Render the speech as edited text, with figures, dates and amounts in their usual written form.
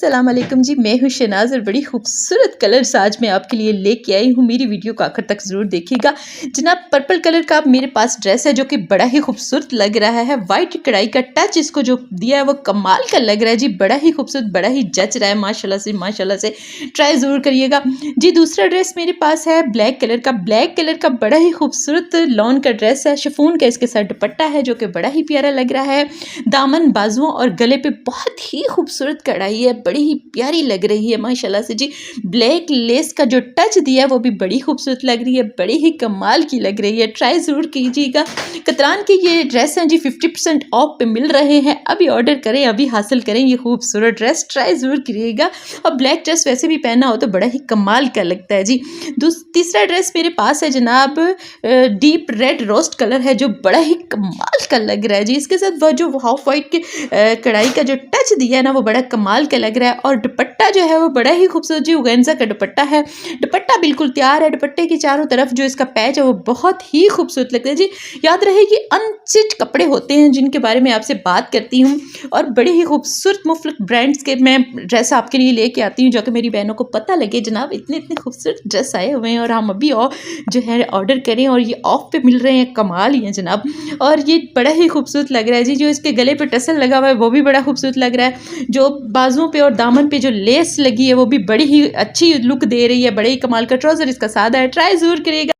अस्सलाम वालेकुम जी, मैं हूँ शहनाज और बड़ी खूबसूरत कलर्स आज मैं आपके लिए लेके आई हूँ। मेरी वीडियो को आखिर तक ज़रूर देखिएगा। जनाब पर्पल कलर का मेरे पास ड्रेस है जो कि बड़ा ही खूबसूरत लग रहा है। वाइट कढ़ाई का टच इसको जो दिया है वो कमाल का लग रहा है जी, बड़ा ही खूबसूरत, बड़ा ही जच रहा है। माशाल्लाह से ट्राई ज़रूर करिएगा जी। दूसरा ड्रेस मेरे पास है ब्लैक कलर का बड़ा ही खूबसूरत लॉन का ड्रेस है। शिफॉन का इसके साथ दुपट्टा है जो कि बड़ा ही प्यारा लग रहा है। दामन, बाजुओं और गले पे बहुत ही खूबसूरत कढ़ाई है, बड़ी ही प्यारी लग रही है माशाल्लाह से जी। ब्लैक लेस का जो टच दिया है वो भी बड़ी खूबसूरत लग रही है, बड़ी ही कमाल की लग रही है। ट्राई ज़रूर कीजिएगा। कतरान की ये ड्रेस हैं जी 50% ऑफ पे मिल रहे हैं। अभी ऑर्डर करें, अभी हासिल करें ये खूबसूरत ड्रेस। ट्राई ज़रूर करिएगा। और ब्लैक ड्रेस वैसे भी पहना हो तो बड़ा ही कमाल का लगता है जी। तीसरा ड्रेस मेरे पास है जनाब डीप रेड रोस्ट कलर है जो बड़ा ही कमाल का लग रहा है जी। इसके साथ वह जो हाफ वाइट के कढ़ाई का जो टच दिया है ना वो बड़ा कमाल का लग रहा है। और दुपट्टा जो है वो बड़ा ही खूबसूरत जी ऑर्गेन्जा का दुपट्टा है। दुपट्टा बिल्कुल तैयार है। दुपट्टे की चारों तरफ जो इसका पैच है वो बहुत ही खूबसूरत लगता है जी। याद रहे कि अनस्टिच कपड़े होते हैं जिनके बारे में आपसे बात करती हूँ और बड़े ही खूबसूरत मुख्तलिफ ब्रांड्स के मैं ड्रेस आपके लिए लेके आती हूँ जो कि मेरी बहनों को पता लगे जनाब इतने इतने खूबसूरत ड्रेस आए हुए हैं और हम अभी और जो है ऑर्डर करें और ये ऑफ पे मिल रहे हैं, कमाल ही है जनाब। और ये बड़ा ही खूबसूरत लग रहा है जी। जो इसके गले पे टसल लगा हुआ है वो भी बड़ा खूबसूरत लग रहा है। जो बाजुओं पे और दामन पे जो लेस लगी है वो भी बड़ी ही अच्छी लुक दे रही है। बड़े ही कमाल का ट्राउज़र इसका सादा है। ट्राई ज़रूर करिएगा।